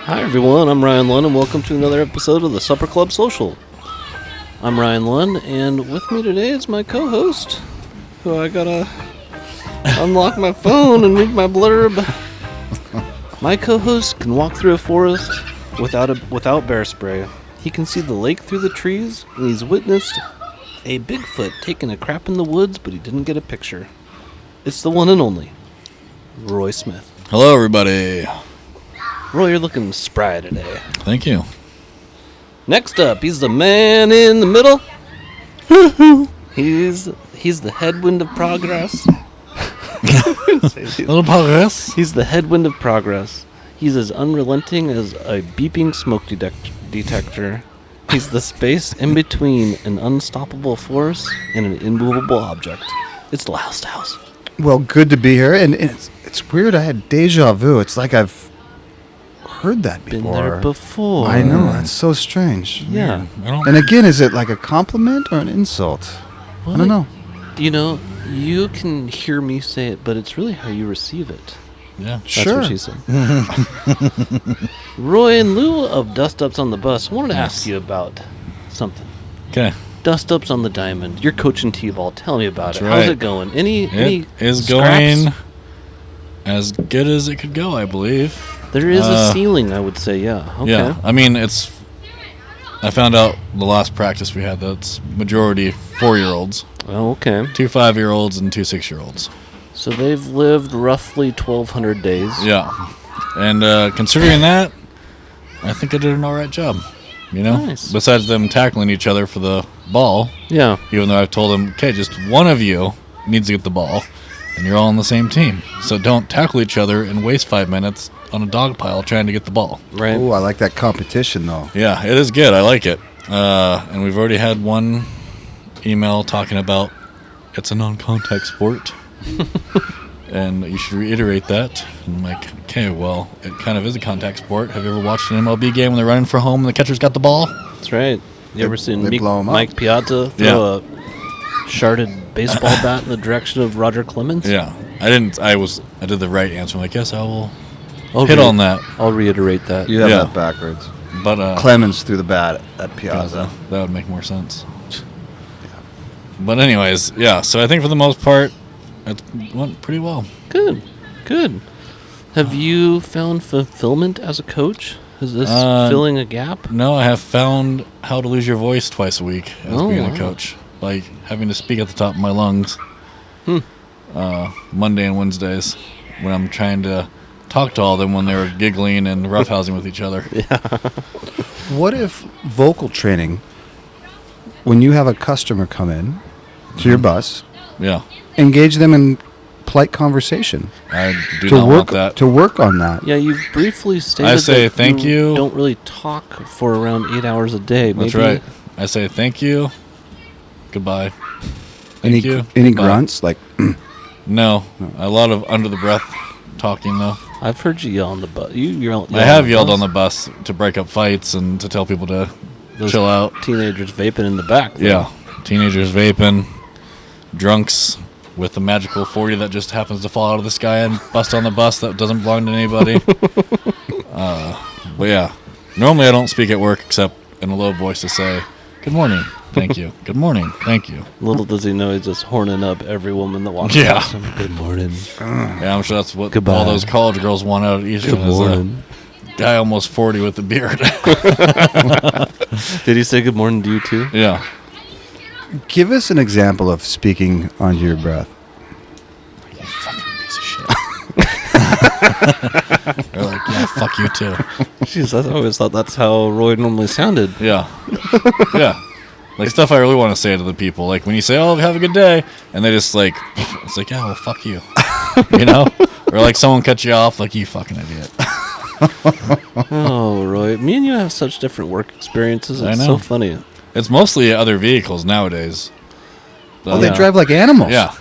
Hi everyone, I'm Ryan Lunn and welcome to another episode of the Supper Club Social. I'm Ryan Lunn and with me today is my co-host, who I gotta unlock my phone and read my blurb. My co-host can walk through a forest without bear spray. He can see the lake through the trees, and he's witnessed a Bigfoot taking a crap in the woods, but he didn't get a picture. It's the one and only Roy Smith. Hello, everybody. Roy, you're looking spry today. Thank you. Next up, he's the man in the middle. He's the headwind of progress. Little progress. He's the headwind of progress. He's as unrelenting as a beeping smoke detector. He's the space in between an unstoppable force and an immovable object. It's the Last House. Well, good to be here, and it's weird. I had deja vu. It's like I've heard that before. Been there before. I know. That's so strange. Yeah. And again, is it like a compliment or an insult? Well, I don't know. You know, you can hear me say it, but it's really how you receive it. Yeah. That's Sure. what she said. Roy, in lieu of dust-ups on the bus, I wanted to ask you about something. Okay. Dust-ups on the diamond. You're coaching T-ball. Tell me about That's it. right. How's it going? Any It is scraps? going as good as it could go, I believe. There is a ceiling, I would say, yeah. Okay. Yeah. I mean, I found out the last practice we had that's majority 4-year-olds. Oh, okay. 2 5-year-olds and 2 6-year-olds. So they've lived roughly 1,200 days. Yeah. And considering that, I think I did an all right job. You know? Nice. Besides them tackling each other for the ball, Yeah. even though I've told them, okay, just one of you needs to get the ball, and you're all on the same team. So don't tackle each other and waste 5 minutes on a dog pile trying to get the ball. Right. Oh, I like that competition, though. Yeah, it is good. I like it. And we've already had one email talking about it's a non-contact sport. And you should reiterate that. And I'm like, okay, well, it kind of is a contact sport. Have you ever watched an MLB game when they're running for home and the catcher's got the ball? That's right. You ever seen they blow 'em up. Mike Piazza throw a sharded baseball bat in the direction of Roger Clemens? Yeah. I did the right answer. I'm like, yes, I will I'll hit on that. I'll reiterate that. You have Yeah. that backwards. But Clemens threw the bat at Piazza. that would make more sense. But anyways, yeah. So I think for the most part, it went pretty well. Good. Good. Have you found fulfillment as a coach? Is this filling a gap? No, I have found how to lose your voice twice a week as being wow. a coach. Like having to speak at the top of my lungs. Monday and Wednesdays when I'm trying to talk to all of them when they were giggling and roughhousing with each other. What if vocal training, when you have a customer come in to your bus, Yeah. engage them in polite conversation I do to not work want that. to work on that? Yeah, you've briefly stated I say that thank you. don't really talk for around 8 hours a day. That's Maybe. right. I say thank you. Goodbye. Thank Any you. any Goodbye. grunts like? No. A lot of under the breath talking though. I've heard you yell on the bus. I have yelled on the bus to break up fights and to tell people to chill out. Teenagers vaping in the back. though. Yeah. Teenagers vaping, drunks with a magical 40 that just happens to fall out of the sky and bust on the bus that doesn't belong to anybody. But yeah, normally I don't speak at work except in a low voice to say, good morning, thank you. Good morning, thank you. Little does he know he's just horning up every woman that walks Yeah. past him. Good morning. Yeah, I'm sure that's what Goodbye. all those college girls want out of Eastern Good is morning. a guy almost 40 with a beard. Did he say good morning to you too? Yeah. Give us an example of speaking under your breath. You fucking piece of shit. They're like, yeah, fuck you too. Jeez, I always thought that's how Roy normally sounded. Yeah. Yeah. Like stuff I really want to say to the people. Like when you say, oh, have a good day. And they just like, it's like, yeah, well, fuck you. You know? Or like someone cuts you off, like, you fucking idiot. Oh, Roy. Me and you have such different work experiences. It's I know. so funny. It's mostly other vehicles nowadays. Oh, they Yeah. drive like animals. Yeah.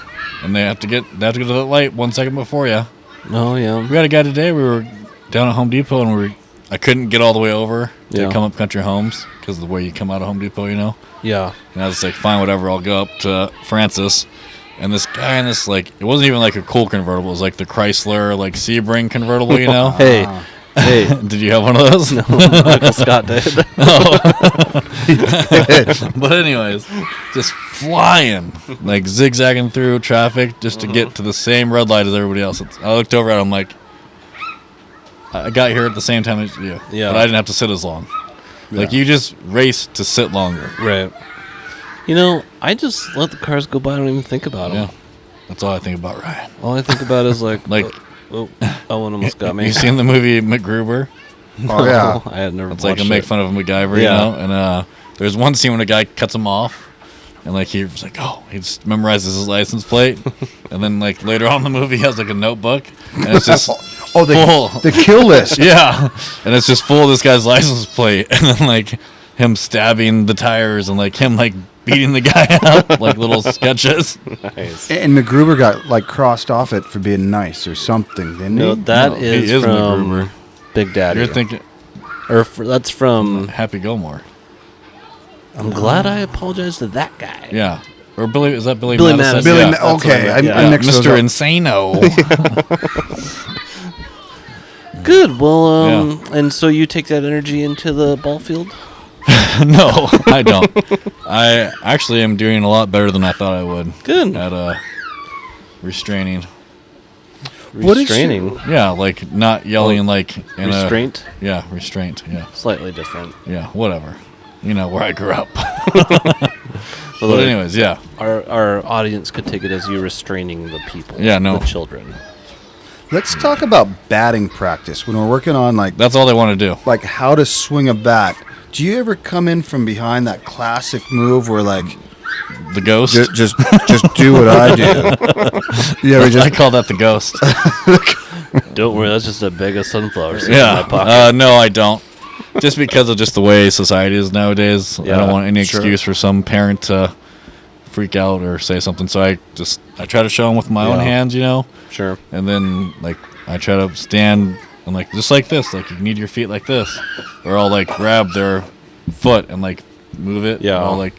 And they have to go to the light 1 second before you. Oh, yeah. We had a guy today, we were down at Home Depot and I couldn't get all the way over to Yeah. come up Country Homes because of the way you come out of Home Depot, you know? Yeah. And I was like, fine, whatever, I'll go up to Francis. And this guy in this, like, it wasn't even like a cool convertible. It was like the Chrysler, like, Sebring convertible, you know? Hey, Hey, Did you have one of those? no, Michael Scott did. But anyways, just flying, like zigzagging through traffic just to get to the same red light as everybody else. I looked over at him like, I got here at the same time as you, Yeah. but I didn't have to sit as long. Like, you just race to sit longer. Right. You know, I just let the cars go by. I don't even think about them. Yeah, that's all I think about, Ryan. All I think about is like, Like, oh, one almost got me. You seen the movie MacGruber? Oh, yeah. I had never. It's like watched a make it. fun of MacGyver, you Yeah. know? And there's one scene when a guy cuts him off, and like he was like, oh, he just memorizes his license plate, and then like later on in the movie he has like a notebook, and it's just Oh, full. the kill list. Yeah, and it's just full of this guy's license plate, and then like him stabbing the tires, and like him like beating the guy up, like little sketches. Nice. And MacGruber got like crossed off it for being nice or something, didn't No, he? that No, he is is from MacGruber. Big Daddy. You're thinking that's from. Happy Gilmore. I'm glad I apologized to that guy. Yeah. Or Billy, is that Billy Billy Madison? Madison. Billy. Yeah, that's Okay, what I meant. I Yeah. mixed those Mr. up. Insano. Good. Well, and so you take that energy into the ball field? No, I don't. I actually am doing a lot better than I thought I would Good. at restraining. What is Restraining. Yeah, like not yelling like in Restraint. Yeah, restraint. Yeah, Slightly different. yeah, whatever. You know where I grew up. Although But anyways, yeah, our audience could take it as you restraining the people. Yeah, no. The children. Let's talk about batting practice when we're working on that's all they want to do. like how to swing a bat. Do you ever come in from behind that classic move where like The ghost. just do what I do? You ever I just call that the ghost. Don't worry, that's just a bag of sunflower seeds in my Yeah. pocket. No, I don't. Just because of just the way society is nowadays. I Yeah, don't want any sure. excuse for some parent to freak out or say something. So I try to show them with my own Yeah. hands, you know. Sure. And then like I try to stand and like just like this, like you need your feet like this, or I'll like grab their foot and like move it. Yeah. Or I'll like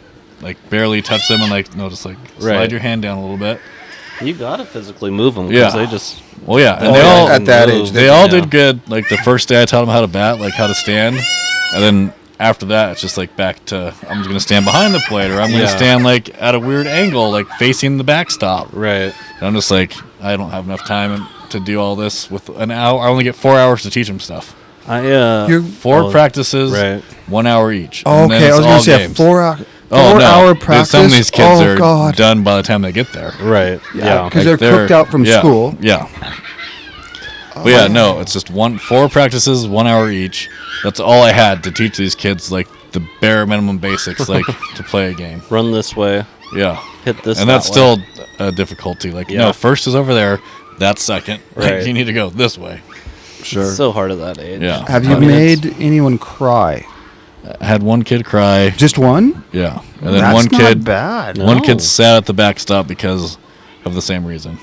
barely touch them and like no, just like slide Right. your hand down a little bit. You gotta physically move them Yeah. because they just. Well, yeah, and Oh, they yeah, all at that age, they all yeah. did good. Like the first day I taught them how to bat, like how to stand, and then after that it's just like back to I'm just gonna stand behind the plate or I'm gonna Yeah. stand like at a weird angle, like facing the backstop. Right. And I'm just like I don't have enough time to do all this with an hour. I only get 4 hours to teach them stuff. You're- Four practices, right. 1 hour each. Oh, and then okay, I it's was gonna all say games. a 4 hour Oh, no. hour Dude, practice. some of these kids oh, are God. done by the time they get there. Right. Yeah. because Like, they're cooked out from yeah, school. Yeah. But yeah, no, it's just 4 practices, 1 hour each. That's all I had to teach these kids, like the bare minimum basics, like to play a game. Run this way. Yeah, Hit this. and that's that way. still a difficulty. Like, Yeah. no, first is over there. That's second. Right. Like, you need to go this way. Sure. It's so hard at that age. Yeah. Have you I mean, made anyone cry? I had one kid cry. Just one? Yeah, and then That's one not kid. bad. No. One kid sat at the backstop because of the same reason.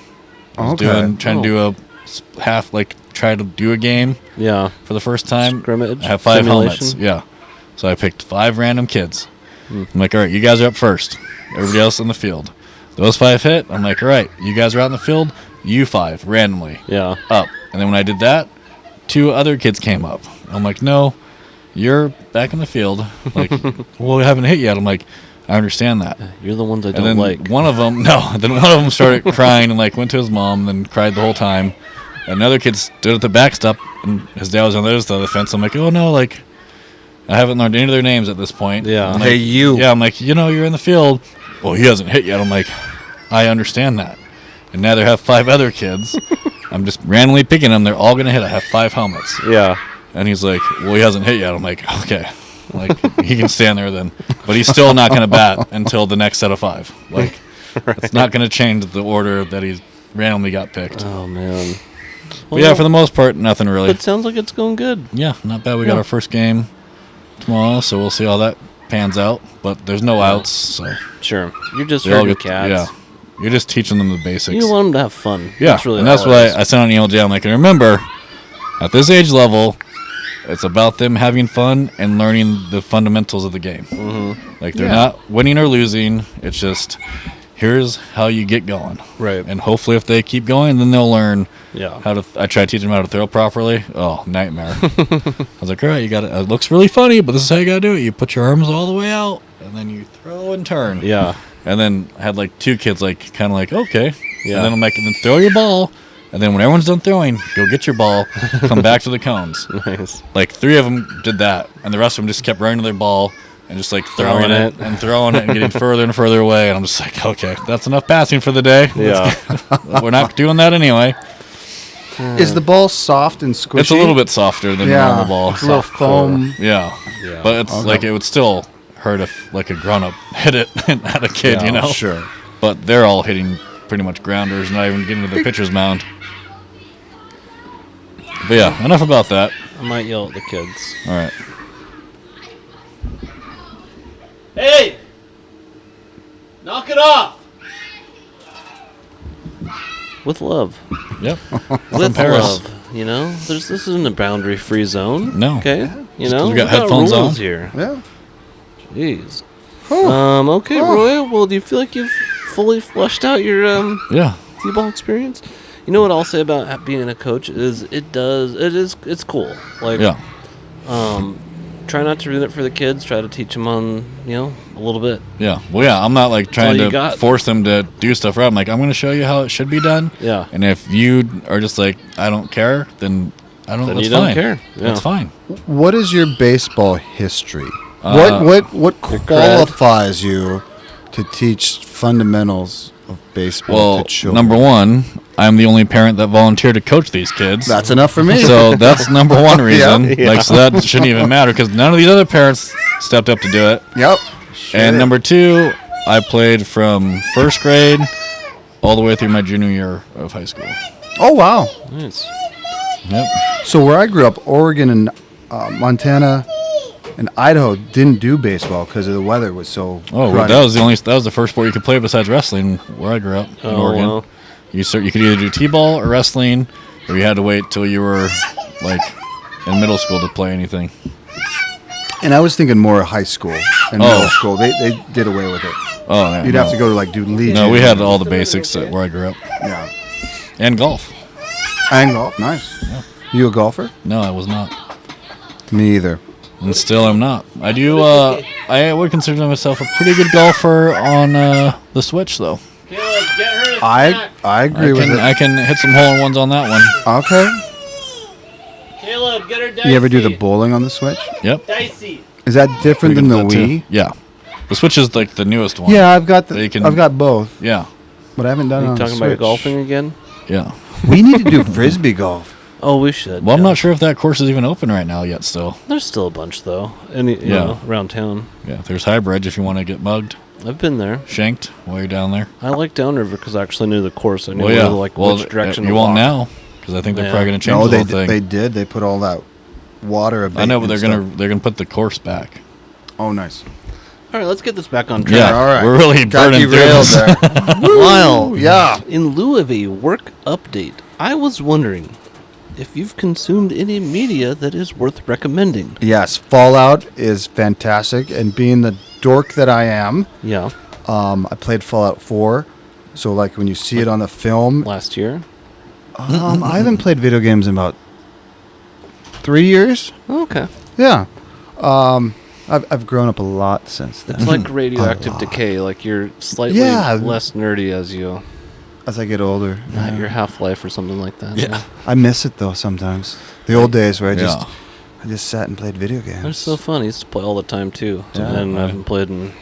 I was Okay. trying to do a half, like try to do a game Yeah. for the first time. Scrimmage, I have 5 helmets. simulation? Yeah. So I picked 5 random kids. I'm like, all right, you guys are up first. Everybody else in the field. Those 5 hit. I'm like, all right, you guys are out in the field. You 5 randomly Yeah. up. And then when I did that, 2 other kids came up. I'm like, no, you're back in the field. Like, well, we haven't hit yet. I'm like, I understand that. You're the ones I And don't then like. one of them, then one of them started crying and like went to his mom, and then cried the whole time. And another kid stood at the backstop, and his dad was on the other side of the fence. I'm like, oh no, like I haven't learned any of their names at this point. Yeah. I'm like, Hey, you. Yeah, I'm like, you're in the field. Well, he hasn't hit yet. I'm like, I understand that. And now they have 5 other kids. I'm just randomly picking them. They're all gonna hit. I have 5 helmets. Yeah. And he's like, well, he hasn't hit yet. I'm like, okay. Like, he can stand there then. But he's still not going to bat until the next set of 5. Like, it's not going to change the order that he randomly got picked. Oh man. But yeah, for the most part, nothing really. It sounds like it's going good. Yeah, not bad. We got our first game tomorrow, so we'll see how that pans out. But there's no outs, so Sure. You're just they all herding get cats. yeah. You're just teaching them the basics. You want them to have fun. Yeah, That's really and that's all it why is. I sent out an email to I'm like, and remember, at this age level, it's about them having fun and learning the fundamentals of the game. Mm-hmm. Like, they're Yeah. not winning or losing. It's just, here's how you get going. Right. And hopefully if they keep going, then they'll learn Yeah. how to. I try to teach them how to throw properly. Oh, nightmare. I was like, all right, you got it. It looks really funny, but this is how you got to do it. You put your arms all the way out, and then you throw and turn. Yeah. And then I had like 2 kids like kind of like, okay. Yeah. And then I'm like, and then throw your ball. And then when everyone's done throwing, go get your ball, come back to the cones. Nice. Like 3 of them did that, and the rest of them just kept running to their ball and just like throwing it and throwing it and getting further and further away. And I'm just like, okay, that's enough passing for the day. Yeah. We're not doing that anyway. Is the ball soft and squishy? It's a little bit softer than the normal ball. It's a little foam. Yeah. Yeah. But it's like it would still hurt if like a grown up hit it at a kid, you know? Sure. But they're all hitting pretty much grounders, not even getting to the pitcher's mound. But yeah, enough about that. I might yell at the kids. All right. Hey! Knock it off! With love. Yep. With Paris. love. You know? This isn't a boundary-free zone. No. Okay? You Just know? 'cause we got headphones rules on. here. Yeah. Jeez. Okay, Roy. Well, do you feel like you've fully fleshed out your Yeah. T-ball experience? You know what I'll say about being a coach is it's cool. Like, Yeah. try not to ruin it for the kids. Try to teach them on, a little bit. Yeah. Well, yeah, I'm not like trying all you to got. force them to do stuff right. I'm like, I'm going to show you how it should be done. Yeah. And if you are just like, I don't care, then I don't. Then That's you don't fine. care. Yeah. That's fine. What is your baseball history? Uh, What qualifies you to teach fundamentals of baseball Well, to children? number one, I'm the only parent that volunteered to coach these kids. That's enough for me. So that's number one reason. Yeah. Like, so that shouldn't even matter because none of these other parents stepped up to do it. Yep. And number two, I played from first grade all the way through my junior year of high school. Oh wow. Nice. Yep. So where I grew up, Oregon and Montana and Idaho didn't do baseball because the weather was so. Oh, well, that was the first sport you could play besides wrestling where I grew up in Oregon. Wow. You could either do t-ball or wrestling, or you had to wait till you were like in middle school to play anything. And I was thinking more high school and middle school. They did away with it. Oh, yeah, You'd have to go to do legion. No, we had all the basics at where I grew up, Yeah. and golf. And golf, nice. Yeah. You a golfer? No, I was not, Me either. and still I'm not. I do. I would consider myself a pretty good golfer on the Switch, though. Caleb, get her a I agree with it. I can hit some hole-in-ones on that one. Okay. Caleb, get her dicey. You ever do the bowling on the Switch? Yep. Dicey. Is that different than the That too. Wii? Yeah. The Switch is like the newest one. Yeah, I've got They can- I've got both, Yeah. but I haven't done it Are on you talking the about Switch. golfing again? Yeah. We need to do frisbee golf. Oh, we should. Well, I'm yeah. not sure if that course is even open right now yet. Still. There's still a bunch though, you Yeah. know, around town. Yeah. There's High Bridge if you want to get mugged, I've been there. shanked while you're down there. I like downriver because I actually knew the course. I knew Well, yeah. like well, which direction you to won't walk. now because I think they're Yeah. probably going to change No, the they whole thing. they did. They put all that water abatement. I know, but they're stuff. gonna put the course back. Oh, nice. All right, let's get this back on track. Yeah. all right. We're really Got burning through derailed this. there. While Yeah. in lieu of a work update, I was wondering if you've consumed any media that is worth recommending. Yes, Fallout is fantastic, and being the dork that I am, Yeah, I played Fallout 4. So, like when you see it on the film, last year. I haven't played video games in about 3 years. Okay, Yeah. I've grown up a lot since then. it's like radioactive A lot. decay. Like you're slightly Yeah. less nerdy as you As I get older. at your Half-Life or something like that. Yeah. I miss it though sometimes. The old days where Yeah. I just sat and played video games. They're so fun. I used to play all the time too, Yeah. and I Right. haven't played in.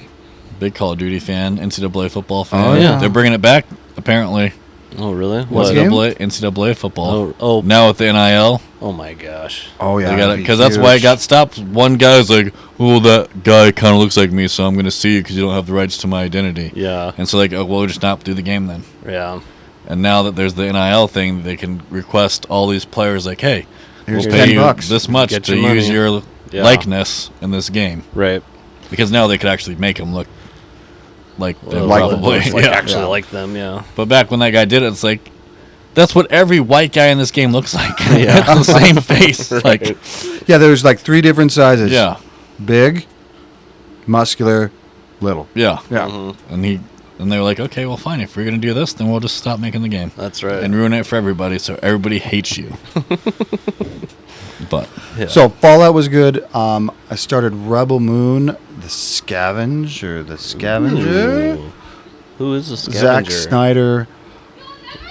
Big Call of Duty fan, NCAA football fan. Oh, yeah. They're bringing it back apparently. Oh really? What game? NCAA football. Oh. Now with the NIL. Oh my gosh. Oh yeah, They got that'd it be because that's why it huge. got stopped. One guy was like, "Oh, that guy kind of looks like me, so I'm going to see you because you don't have the rights to my identity." Yeah. And so like, oh, well, we'll just not do the game then. Yeah. And now that there's the NIL thing, they can request all these players like, "Hey, Here's we'll 10 pay you bucks. this much Get to your use money." your Yeah. likeness in this game," Right. because now they could actually make them look like them Like probably. Looks like Yeah. actually Yeah. like them. Yeah. But back when that guy did it, it's like that's what every white guy in this game looks like. Yeah. It's the same face. Like, Yeah, there's like 3 different sizes. yeah, Big, muscular, little. yeah. Yeah. Mm-hmm. And he And they were like, okay, well, fine. If we're going to do this, then we'll just stop making the game. That's right. And ruin it for everybody, so everybody hates you. But Yeah. So Fallout was good. I started Rebel Moon, the Scavenger. Ooh. Who is the Zack scavenger? Snyder.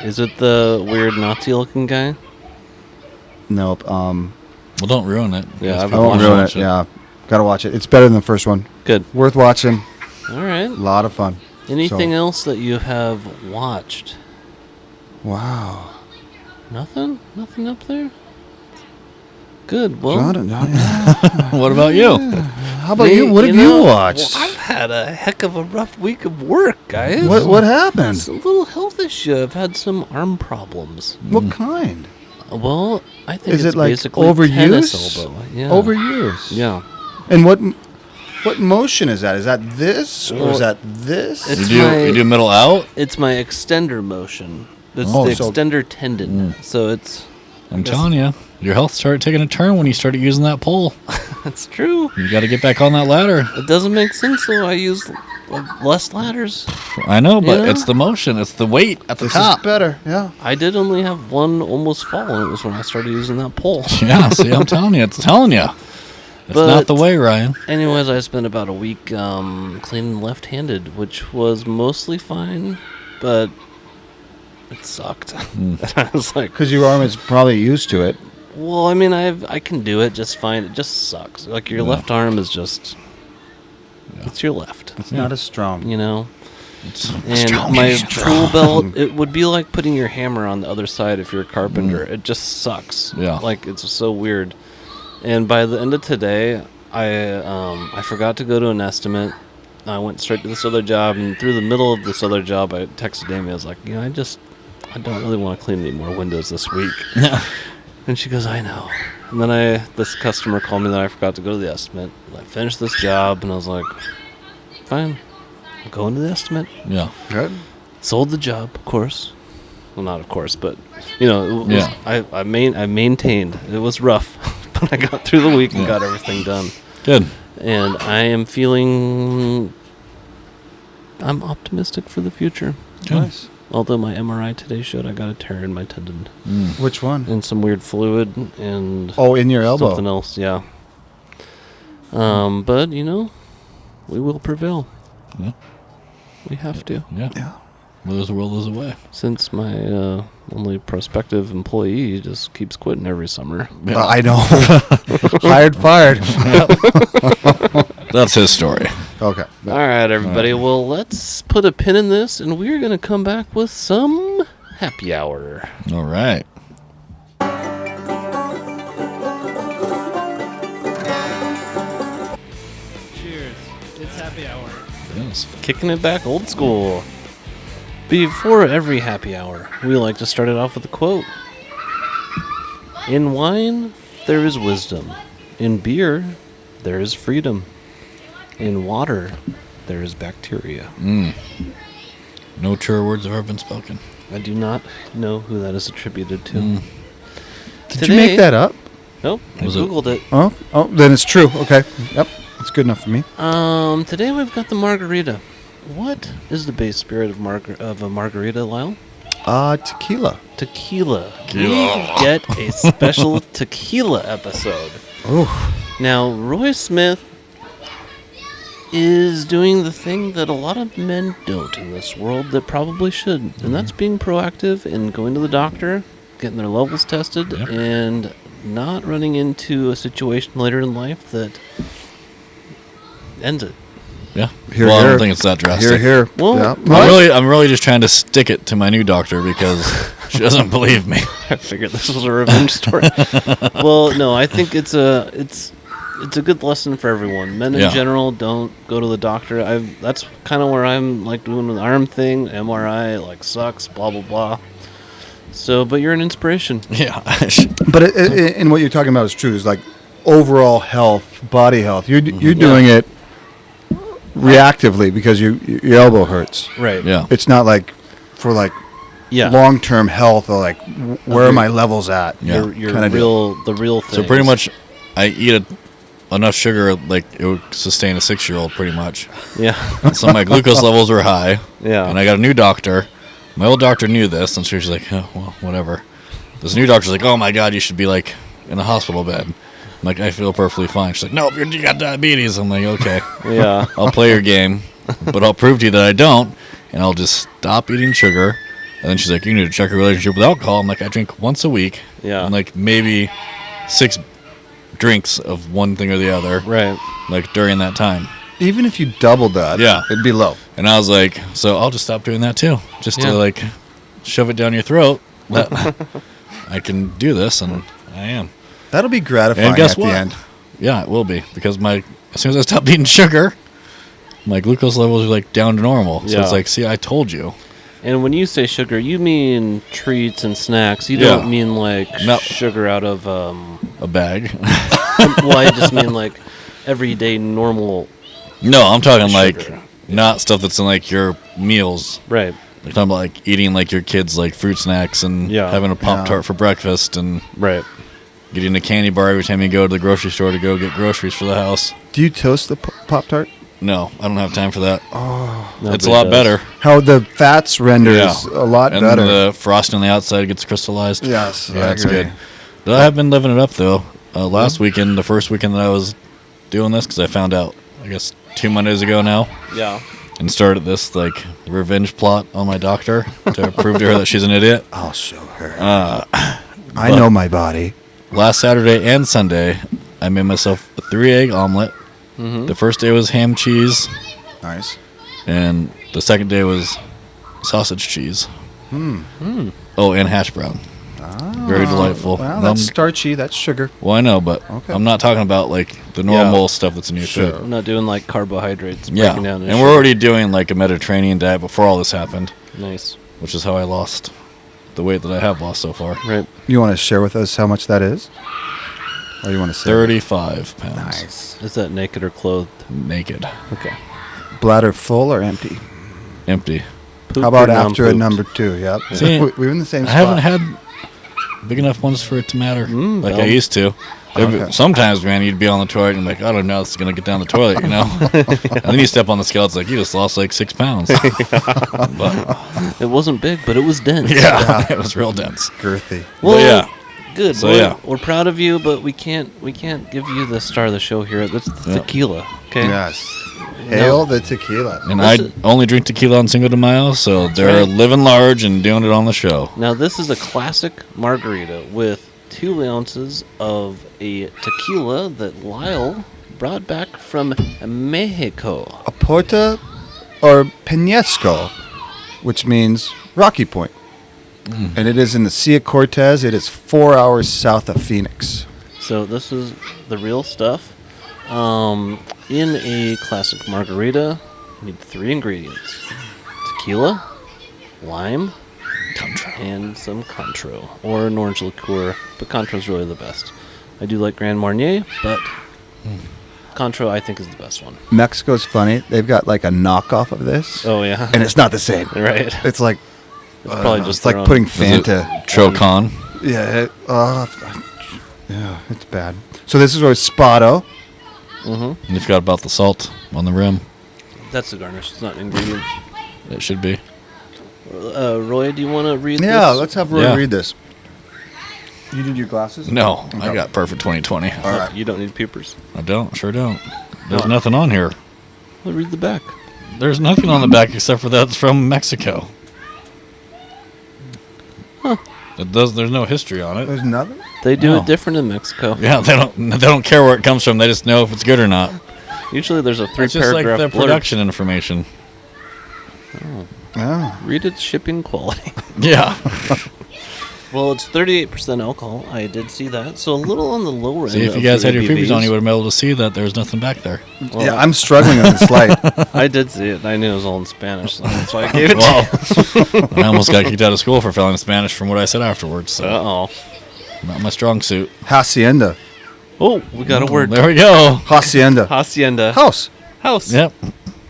Is it the weird Nazi-looking guy? Nope. well, don't ruin it. Yeah, Because I've I people won't wanna ruin watch it. Yeah, gotta watch it. It's better than the first one. Good. Worth watching. All right. A lot of fun. Anything else that you have watched? Wow. Nothing? Nothing up there? Good. Well, What about you? How about you? What have you watched? Well, I've had a heck of a rough week of work, guys. What happened? It's a little health issue. I've had some arm problems. What kind? Well, I think Is it's it like basically overuse? tennis elbow. Yeah. Overuse. Yeah. And what motion is that? Is that this or is that this? It's You do middle out? It's my extender motion. It's Oh, the so- extender tendon. So it's I'm telling you, your health started taking a turn when you started using that pole. that's true. You got to get back on that ladder. It doesn't make sense though. I use less ladders. I know, but You know? it's the motion. It's the weight at the This top. is better. Yeah. I did only have one almost fall, and it was when I started using that pole. Yeah, see, I'm telling you. It's telling you. It's But- not the way, Ryan. Anyways, I spent about a week cleaning left-handed, which was mostly fine, but it sucked. I was like, Because your arm is probably used to it. well, I mean, I can do it just fine. It just sucks. Like your left arm is just, it's your left, It's not as strong. you know. It's And strong, my strong. tool belt, it would be like putting your hammer on the other side if you're a carpenter. It just sucks. Yeah. Like it's so weird. And by the end of today, I forgot to go to an estimate. I went straight to this other job, and through the middle of this other job, I texted Amy. I was like, I don't really want to clean any more windows this week. And she goes, I know. And then this customer called me that I forgot to go to the estimate. I finished this job, and I was like, fine, I'll go into the estimate. Yeah. Good. Sold the job, of course. Well, not of course, but it was, Yeah. I maintained. It was rough, but I got through the week and got everything done. Good. And I am feeling, I'm optimistic for the future. Nice. Although my MRI today showed I got a tear in my tendon Which one? and some weird fluid and Oh, in your elbow. something else. Yeah. But we will prevail. Yeah. We have to. Yeah. Yeah. Well, there's a will, there's a way. Since my only prospective employee just keeps quitting every summer. Yeah. I know. Hired, fired. That's his story. Okay. All right, everybody. Well, let's put a pin in this, and we're going to come back with some happy hour. All right. Cheers. It's happy hour. Yes. Kicking it back old school. Before every happy hour, we like to start it off with a quote. In wine, there is wisdom. In beer, there is freedom. In water, there is bacteria. No truer words have ever been spoken. I do not know who that is attributed to. Did you make that up? Nope, I Was it- googled it. Oh, then it's true. Okay. Yep. That's good enough for me. Today we've got the margarita. What is the base spirit of a margarita, Lyle? Tequila. Tequila. We get a special tequila episode. Oh. Now, Roy Smith is doing the thing that a lot of men don't in this world that probably should, and that's being proactive and going to the doctor, getting their levels tested, Yep. and not running into a situation later in life that ends it. Yeah. Here, well, I here. don't think it's that drastic. Here, here. Well, Yeah. I'm really just trying to stick it to my new doctor because she doesn't believe me. I figured this was a revenge story. Well, no, I think it's a good lesson for everyone. Men in Yeah. general don't go to the doctor. That's kind of where I'm like doing the arm thing. MRI like sucks. Blah blah blah. So, but you're an inspiration. Yeah. But and what you're talking about is true. Is like overall health, body health. You're doing it reactively because your elbow hurts. Right. Yeah. It's not like for like Yeah. long-term health or like where are my levels at? Yeah. Your kinda the real thing. So pretty much, I eat enough sugar, like it would sustain a 6-year-old pretty much. Yeah. So my glucose levels were high. Yeah. And I got a new doctor. My old doctor knew this, and she was like, oh, well, whatever. This new doctor's like, oh my God, you should be like in a hospital bed. I'm like, I feel perfectly fine. She's like, nope, you got diabetes. I'm like, okay. Yeah. I'll play your game, but I'll prove to you that I don't, and I'll just stop eating sugar. And then she's like, you need to check your relationship with alcohol. I'm like, I drink once a week. Yeah. And like maybe 6 drinks of one thing or the other. Right. Like during that time. Even if you doubled that, Yeah. it'd be low. And I was like, so I'll just stop doing that too. Just Yeah. to like shove it down your throat. That I can do this, and I am. That'll be gratifying And guess at what? the end. Yeah, it will be. Because as soon as I stopped eating sugar, my glucose levels are like down to normal. So Yeah. it's like, see, I told you. And when you say sugar, you mean treats and snacks. You Yeah. don't mean like No. sugar out of A bag. well, I just mean like everyday normal. No, I'm talking like Sugar. not stuff that's in like your meals. Right. I'm talking about like eating like your kids like fruit snacks and Yeah. having a Pop-Tart for breakfast and Right. getting a candy bar every time you go to the grocery store to go get groceries for the house. Do you toast the Pop-Tart? No, I don't have time for that. Nobody It's a lot does. better. How the fats renders Yeah. a lot And better. the frosting on the outside gets crystallized. Yes, Yeah, I it's agree. good. But I have been living it up though. Last weekend, the first weekend that I was doing this, because I found out, I guess, 2 Mondays ago now, Yeah. and started this like revenge plot on my doctor to prove to her that she's an idiot. I'll show her. Uh, I know my body. Last Saturday and Sunday, I made myself a 3-egg omelet. Mm-hmm. The first day was ham cheese, Nice. and the second day was sausage cheese. Oh, and hash brown. Very delightful. Well, And that's I'm- starchy. That's sugar. well, I know, but Okay. I'm not talking about like the normal stuff that's in your Sure. food. I'm not doing like carbohydrates. Yeah, Breaking down and to we're sugar. already doing like a Mediterranean diet before all this happened, Nice. which is how I lost the weight that I have lost so far. Right. You want to share with us how much that is? Or you want to say? 35 pounds. Nice. Is that naked or clothed? Naked. Okay. Bladder full or empty? Empty. Pooped How about or after a non-pooped? number 2? Yep. See, We're in the same I spot. haven't had big enough ones for it to matter like I well. used to. Okay. Sometimes, man, you'd be on the toilet and like, I don't know, it's going to get down the toilet, you know? And then you step on the scale, it's like, you just lost like 6 pounds. But, It wasn't big, but it was dense. yeah, it was real dense. Girthy. Well, yeah. Good. So, we're, yeah. we're proud of you, but we can't give you the star of the show here. That's the Yeah. tequila. Okay. Yes. Hail the tequila. And This I is- only drink tequila on Cinco de Mayo, so they're right. living large and doing it on the show. Now this is a classic margarita with 2 ounces of a tequila that Lyle brought back from Mexico. A Porta or Peñasco, which means Rocky Point. And it is in the Sea of Cortez. It is 4 hours south of Phoenix. So this is the real stuff. In a classic margarita, you need 3 ingredients: tequila, lime, and some cointreau, or an orange liqueur. But cointreau is really the best. I do like Grand Marnier, but cointreau I think is the best one. Mexico's funny. They've got like a knockoff of this, Oh yeah, and it's not the same. right. It's like It's probably just it's like their own- putting Is it Fanta. Trocon. Yeah, yeah, it's bad. So this is where Spado. And you forgot about the salt on the rim. That's the garnish. It's not an ingredient. It should be. Roy, do you want to read Yeah, this? let's have Roy Yeah. read this. You need your glasses? No, I Okay. got perfect 2020. All right. You don't need peepers. I don't, sure don't. There's Oh. nothing on here. Well, read the back. There's nothing on the back except for that's from Mexico. There's no history on it. There's nothing? They do No. it different in Mexico. Yeah, they don't care where it comes from. They just know if it's good or not. Usually there's a It's just like three-paragraph the blurb. production information. Yeah. Read its shipping quality. Yeah. Well, it's 38% alcohol. I did see that. So a little on the lower end. See, if you of guys the had your peepers on, ABVs. you would have been able to see that there's nothing back there. Well, Yeah, I'm struggling on this light. I did see it. I knew it was all in Spanish, so that's why I gave it Well, to you. I almost got kicked out of school for failing Spanish from what I said afterwards. So Uh-oh. not my strong suit. Hacienda. Oh, we got a word. There we go. Hacienda. Hacienda. House. House. Yep.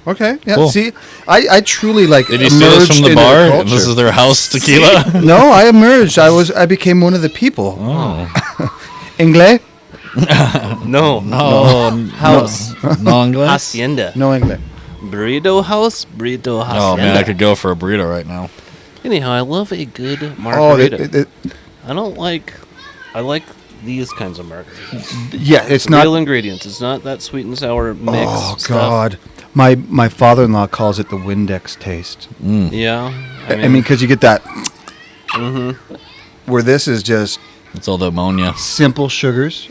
Okay. Yeah. Cool. See, I truly like Did you steal this from the emerged into bar? culture. And this is their house tequila. No, I emerged. I became one of the people. Oh. Inglés? No. No, House. No English. Hacienda. No English. Burrito house, burrito hacienda. Oh man, I could go for a burrito right now. Anyhow, I love a good Oh, margarita. I like these kinds of margaritas. yeah, it's Real not. ingredients. It's not that sweet and sour mix. Oh stuff. God, my father-in-law calls it the Windex taste. Yeah. I mean, because you get that. Mm-hmm. Where this is just It's all the ammonia. simple sugars.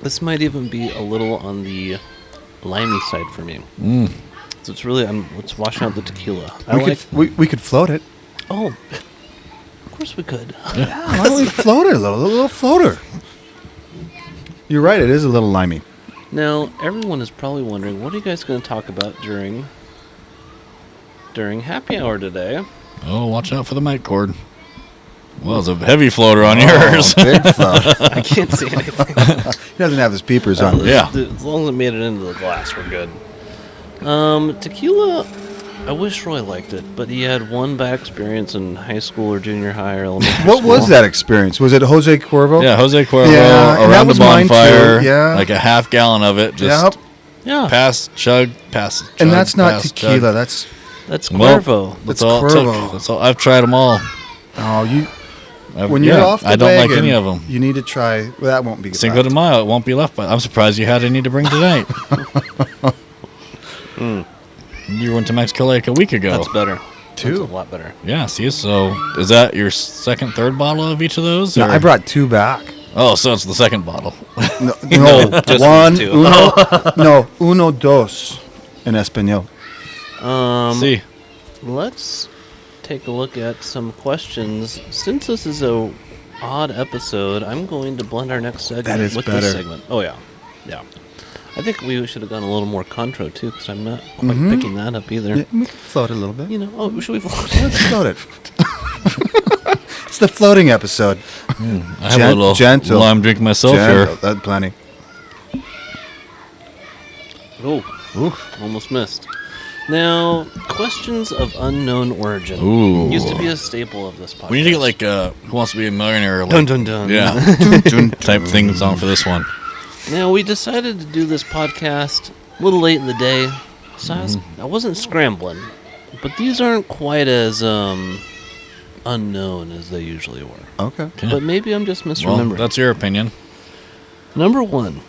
This might even be a little on the limey side for me. So it's really, it's washing out the tequila. We could float it. Oh, of course we could. Yeah, why don't we float it a little floater? You're right. It is a little limey. Now, everyone is probably wondering, what are you guys going to talk about during happy hour today? Oh, watch out for the mic cord. Well, it's a heavy floater on yours. Big float. I can't see anything. He doesn't have his peepers on. Yeah. As long as it made it into the glass, we're good. Tequila, I wish Roy liked it, but he had one bad experience in high school or junior high or elementary What school. was that experience? Was it Jose Cuervo? Yeah, Jose Cuervo Yeah, and that around the was mine too, bonfire. yeah. Like a half gallon of it. Just Yep. Yeah, pass, chug, pass. Chug, And that's not pass, tequila. chug. That's that's Well, Cuervo. That's It's all it Cuervo. took. That's all. I've tried them all. you. When you're off the I don't like wagon, any of them. You need to try. Well, that won't be Cinco de Mayo, it won't be left. But I'm surprised you had any to bring tonight. You went to Mexico like a week ago. That's better. Two. That's a lot better. Yeah, see, so is that your second, third bottle of each of those? No, or- I brought two back. Oh, so it's the second bottle. No, just one. these two. Uno, dos, in español. See, Let's take a look at some questions. Since this is a odd episode, I'm going to blend our next segment That is with better. this segment. Oh yeah, yeah. I think we should have gone a little more contro too, because I'm not quite picking that up either. Yeah, we can float a little bit. You know, oh, should we? Let's float it. It's the floating episode. I have a little gentle. while I'm drinking myself Gentle, here. that's plenty. Oh, almost missed. Now, questions of unknown origin. Ooh. Used to be a staple of this podcast. We need to get like Who Wants to Be a Millionaire? Like, Dun, dun, dun. Yeah, type things on for this one. Now, we decided to do this podcast a little late in the day, so I wasn't scrambling. But these aren't quite as unknown as they usually were. Okay. Yeah. But maybe I'm just Well, misremembering. that's your opinion. Number one.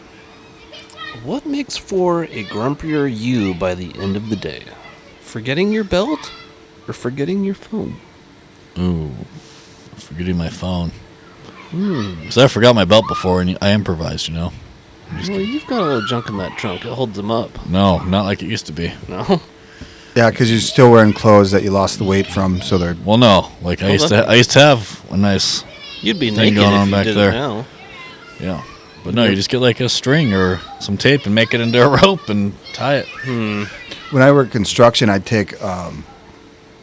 What makes for a grumpier you by the end of the day? Forgetting your belt or forgetting your phone? Ooh, forgetting my phone. Because I forgot my belt before and I improvised, you know. Well, you've got a little junk in that trunk. It holds them up. No, not like it used to be. No? Yeah, because you're still wearing clothes that you lost the weight from, so they're. Well, no, like I used to have a nice, You'd be Thing naked going if on you back did there. it now. yeah. But no, you just get like a string or some tape and make it into a rope and tie it. When I worked construction, I'd take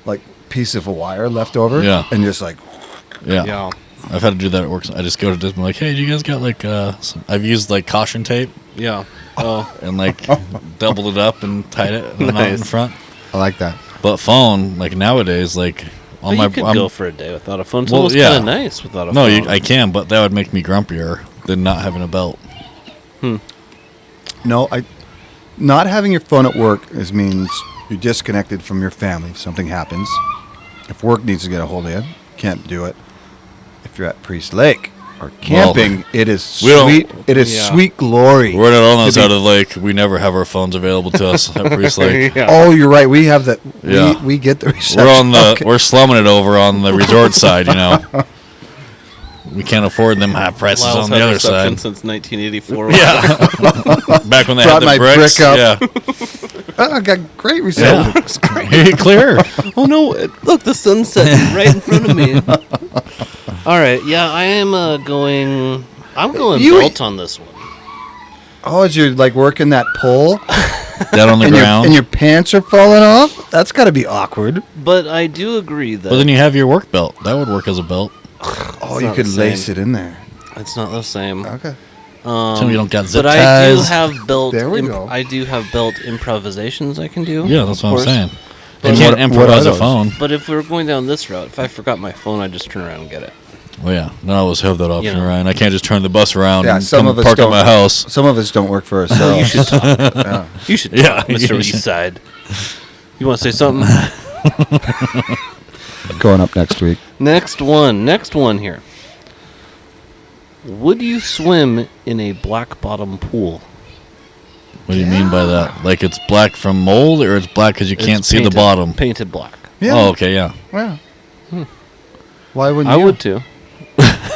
like piece of a wire left over, Yeah. and just like Yeah. I've had to do that at work. I just go to Disney like, hey, do you guys got like I've used like caution tape Yeah. Oh. and like doubled it up and tied it and out in Nice. front. I like that. But phone, like nowadays, like on But my you could go for a day without a phone. It's Well, almost yeah. kind of nice without a no, phone. I can, but that would make me grumpier than not having a belt. No, not having your phone at work means you're disconnected from your family if something happens. If work needs to get a hold of you, can't do it. If you're at Priest Lake or camping, it is we don't- sweet. It is Yeah. sweet glory. We're not on to this be- out of like we never have our phones available to us at Priest Lake. Yeah. Oh, you're right. We have that. Yeah. We get the reception. We're on the Okay. we're slumming it over on the resort side, you know. We can't afford them high prices Lyle's on the had other reception side. since 1984. Yeah, back when they Brought had my the bricks. brick up. Yeah, Oh, I got great reception. yeah. Clear. Oh no! Look, the sunset's right in front of me. All right, yeah, I am going. I'm going You- belt on this one. Oh, as you're like working that pole Down on the and, ground. and your pants are falling off. That's got to be awkward. But I do agree that But then you have your work belt. That would work as a belt. Oh, It's you not could the lace same. it in there. it's not the same. Okay. Tell me you don't got zip But I do ties. have belt. There we go. I do have belt improvisations I can do. Yeah, that's of what I'm course. saying. And You can't what are improvise a those? phone. But if we were going down this route, if I forgot my phone, I'd just turn around and get it. Well, yeah. No, I always have that option, You know. Ryan. I can't just turn the bus around Yeah, and some come of us park at don't. my house. Some of us don't work for You ourselves. should talk. Yeah. You should Yeah, talk, Mr. you should. Eastside. You want to say something? Going up next week. Next one here. Would you swim in a black bottom pool? What do you mean by that? Like it's black from mold, or it's black because you can't It's see the painted- bottom? Painted black. Yeah. Oh, okay, yeah. Yeah. Why wouldn't I you? would too.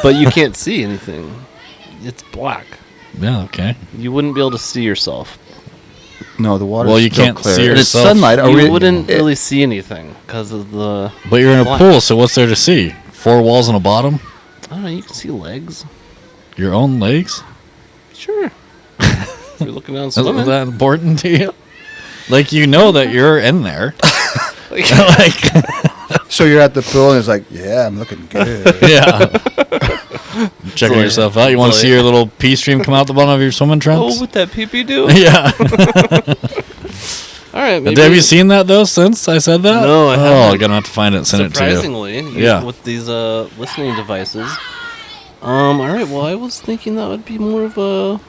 But you can't see anything. It's black. Yeah, okay. You wouldn't be able to see yourself. No, the water's Well, you still can't clear. see And it's yourself. sunlight. Are You we- wouldn't it- really see anything because of the... But you're in a black. pool, so what's there to see? 4 walls and a bottom? I don't know, you can see legs. Your own legs? Sure. If you're looking down Is swimming. that important to you? Like, you know that you're in there. like, So you're at the pool and it's like, yeah, I'm looking good. yeah. Checking like- yourself out. You want to like- see your little pee stream come out the bottom of your swimming trunks? Oh, what that pee-pee do? Yeah. All right, maybe... Have you seen that, though, since I said that? No, I Oh, haven't. I'm going to have to find it and send it to you. Surprisingly, Yeah. with these listening devices. All right, well, I was thinking that would be more of a...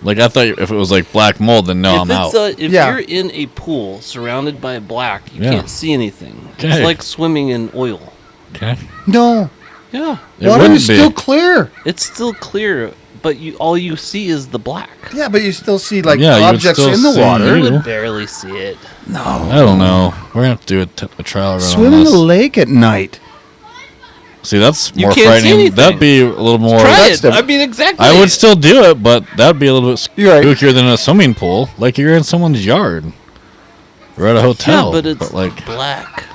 Like, I thought if it was, like, black mold, then no, I'm out. If Yeah. you're in a pool surrounded by black, you Yeah. can't see anything. Okay. It's like swimming in oil. Okay. No. Yeah, It Water wouldn't is be. still clear. it's still clear, but all you see is the black. Yeah, but you still see like Yeah, you would objects still in the see water. you. You would barely see it. I don't know. We're going to have to do a trial run Swim on in this. the lake at night. See, that's You more can't see frightening. anything. That'd be a little more... Try that's it. the- I mean, exactly. I would still do it, but that'd be a little bit You're right. spookier than a swimming pool. Like you're in someone's yard. Or at a hotel. Yeah, but it's like... black.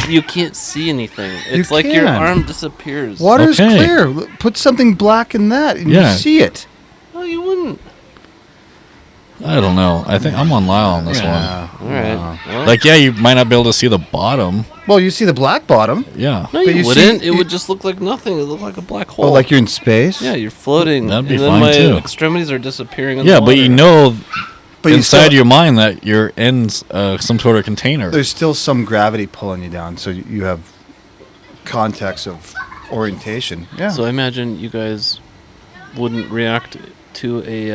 You can't see anything. It's like your can. arm disappears. Water is Okay. clear. Put something black in that and Yeah. you see it. Oh, you wouldn't. I don't know. I think I'm on Lyle on this All right. Well, one. Like, yeah, you might not be able to see the bottom. Well, you see the black bottom. Yeah. no, but you you wouldn't. see- It you- would just look like nothing. It would look like a black hole. Oh, like you're in space. Yeah, you're floating. That'd be and then fine, my too. extremities are disappearing in Yeah, the but you water. know but you inside still, your mind that you're in some sort of container. there's still some gravity pulling you down, so you have context of orientation. Yeah. So I imagine you guys wouldn't react to a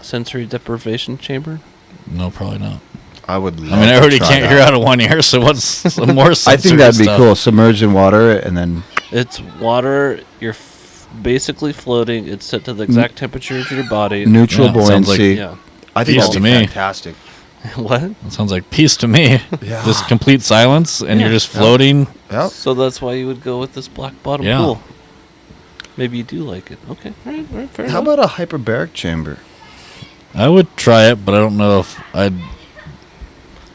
sensory deprivation chamber. No, probably not. I would. I mean, I already can't hear out of one ear, so what's some more I think sensory that'd be stuff? cool. Submerged in water and then It's water. You're basically floating. It's set to the exact temperature of your body. neutral Yeah, sounds like- buoyancy. Yeah. I think Peace that'd to be me. fantastic. What? That sounds like peace to me. Yeah. Just complete silence, and you're Yeah. just floating. Yep. So that's why you would go with this black bottom Yeah. pool. Maybe you do like it. Okay. All right. Fair How enough. about a hyperbaric chamber? I would try it, but I don't know if I'd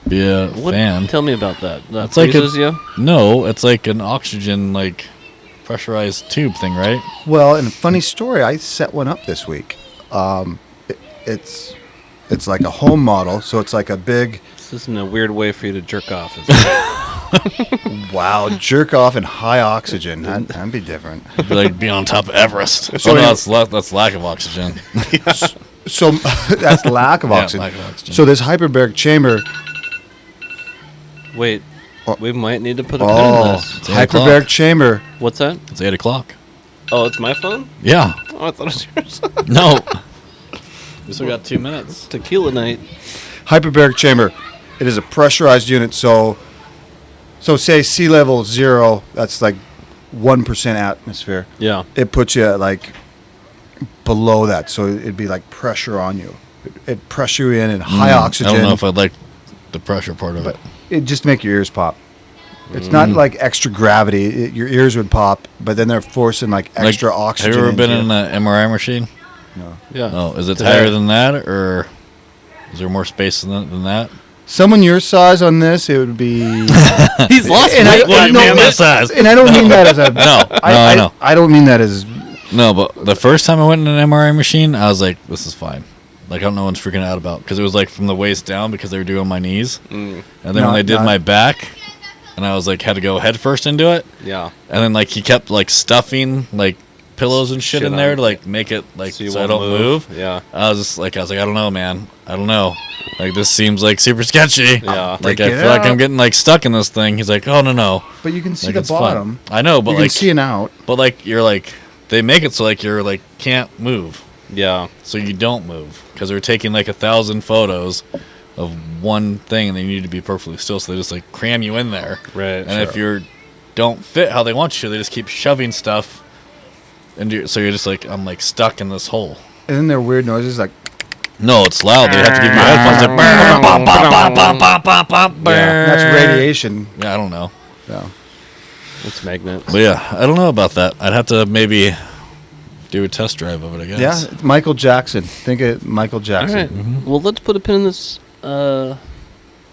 be a What? fan. Tell me about that. That It's like freezes you? No, it's like an oxygen, like pressurized tube thing, right? Well, and a funny story, I set one up this week. It's like a home model, so it's like a big This isn't a weird way for you to jerk off. Is it? wow jerk off in high oxygen. That'd be different. It'd be like be on top of Everest. So Oh, no, you- that's lack of oxygen. So that's lack of Yeah, oxygen. lack of oxygen. So this hyperbaric chamber, Wait. Oh. We might need to put a pin in this. It's 8 hyperbaric o'clock. chamber. What's that? It's 8 o'clock. Oh, it's my phone? Yeah. Oh, I thought it was yours. No. We still got 2 minutes. Tequila night. Hyperbaric chamber. It is a pressurized unit. So say sea level 0. That's like 1% atmosphere. Yeah. It puts you at like below that, so it'd be like pressure on you. It'd pressure you in high oxygen. I don't know if I'd like the pressure part of it. It'd just make your ears pop. It's not like extra gravity. Your ears would pop, but then they're forcing like extra Like, oxygen. Have you ever been into in an MRI machine? No. Yeah. Oh, is it Today. higher than that, or is there more space than that? Someone your size on this, it would be. He's lost And I- weight. What do you mean my size? And I don't mean that as a. I know. I don't mean that as. No, but the first time I went in an MRI machine, I was like, this is fine. Like, I don't know what I'm freaking out about. Because it was, like, from the waist down because they were doing my knees. And then No, when they did not- my back, and I was, like, had to go head first into it. Yeah. And then, like, he kept, like, stuffing, like, pillows and shit in there to like make it like So you so I won't don't move. Yeah. I was like, I don't know, man. I don't know. Like this seems like super sketchy. Yeah. Like Take I it feel like I'm out. getting like stuck in this thing. He's like, oh no. But you can see Like the it's fun. bottom. I know, but You like can see an out. but like you're like they make it so like you're like can't move. Yeah. So you don't move because they're taking like 1,000 photos of one thing and they need to be perfectly still. So they just like cram you in there. Right. And if you don't fit how they want you to, they just keep shoving stuff. And so you're just like, I'm like stuck in this hole. And then there are weird noises like. No, it's loud. They have to give you headphones. Like, bum, bum, bum. Yeah, that's radiation. Yeah, I don't know. Yeah. It's magnets. But yeah, I don't know about that. I'd have to maybe do a test drive of it, I guess. Yeah, it's Michael Jackson. Think of Michael All Jackson. right. Well, let's put a pin in this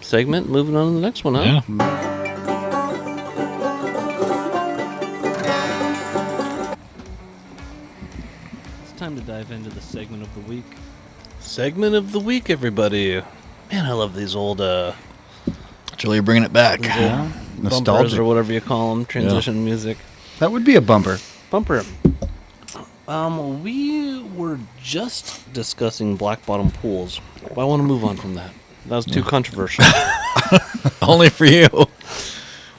segment. Moving on to the next one, huh? Yeah. It's time to dive into the segment of the week. Segment of the week, everybody. Man, I love these old It's really bringing it back. Yeah. bumpers Nostalgic. or whatever you call them, transition music. That would be a bumper. Bumper. We were just discussing black bottom pools. But I want to move on from that. That was too controversial. Only for you.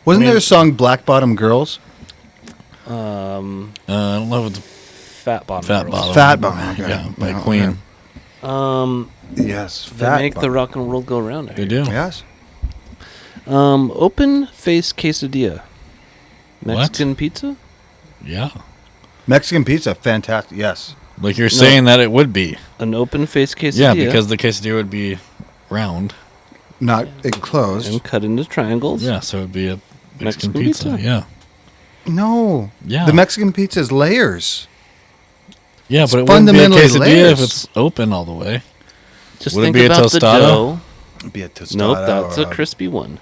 Wasn't there a song Black Bottom Girls? I don't know if it's Fat bottom. Fat girls. Bottom. Fat Bottom. Okay. Yeah, by Yeah, Queen. Yes. They make the rock and roll go around. I They hear. do. Yes. Open face quesadilla. What? Mexican pizza? Yeah. Mexican pizza, fantastic. Yes. Like you're saying that it would be. An open face quesadilla. Yeah, because the quesadilla would be round. Not enclosed. and cut into triangles. Yeah, so it would be a Mexican Mexican pizza. pizza. Yeah. No. Yeah. The Mexican pizza is layers. Yeah, It's but it wouldn't be a fundamentally quesadilla layers. if it's open all the way. Just Would it think be a about the tostada? dough. It'd be a tostada. Nope, that's or a crispy one.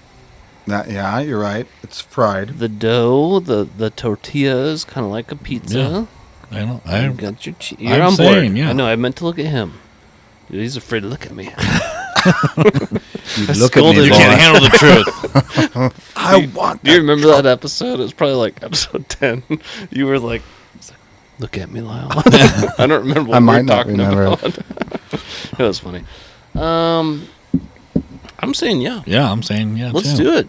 Yeah, you're right. It's fried. The dough, the tortilla is kind of like a pizza. I know. You got your you're I'm on board. saying, yeah. I know. I meant to look at him. Dude, he's afraid to look at me. You I look at scolded me, You boy. can't handle the truth. I want Do you that. remember that episode? It was probably like episode 10. You were like, look at me, Lyle. I don't remember what I we might were not talking remember. about. It was funny. I'm saying yeah. Yeah, I'm saying yeah. Let's too. do it.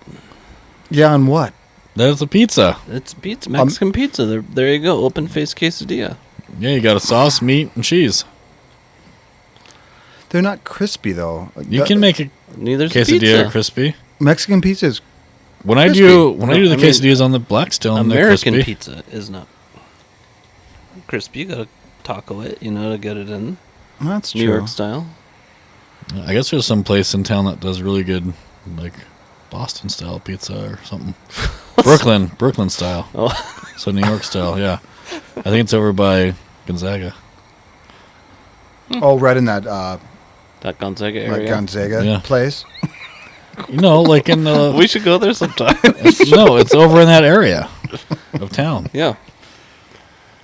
Yeah, on what? That's a pizza. It's pizza, Mexican pizza. There you go. Open face quesadilla. Yeah, you got a sauce, meat, and cheese. They're not crispy, though. You can make a Neither's quesadilla pizza. crispy. Mexican pizza is When I Crispy. do the No, I mean, quesadillas on the Blackstone, they're American crispy. pizza is not crispy. You gotta taco it, to get it in That's New true. York style. I guess there's some place in town that does really good, like Boston style pizza or something. Brooklyn style. Oh, So New York style, yeah. I think it's over by Gonzaga. Oh, right in that that Gonzaga like area. Gonzaga Yeah. place. Like in the We should go there sometime. no, it's over in that area of town. Yeah,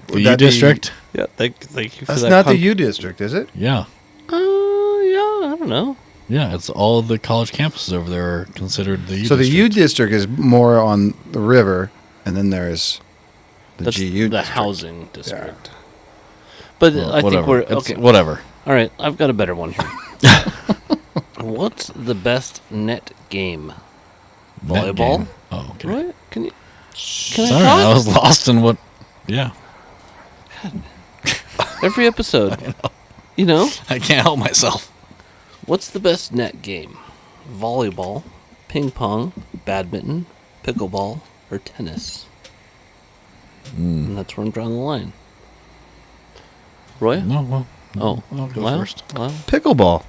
The Would U that be- district. yeah. Thank you for That's that. not the U district, is it? Yeah, Yeah, I don't know. yeah. It's all the college campuses over there are considered the U. So the district. U district is more on the river, and then there's the That's GU the district. housing district. But Well, I think whatever. we're It's okay. whatever. All right, I've got a better one here. What's the best net game? Net Volleyball? game. Oh, okay. Right? Can I Sorry, talk? I was lost in what. Yeah, Every episode. I can't help myself. What's the best net game? Volleyball, ping pong, badminton, pickleball, or tennis? And that's where I'm drawing the line. Roy? No, well, Oh, I'll go Lyle? first. Lyle? Pickleball.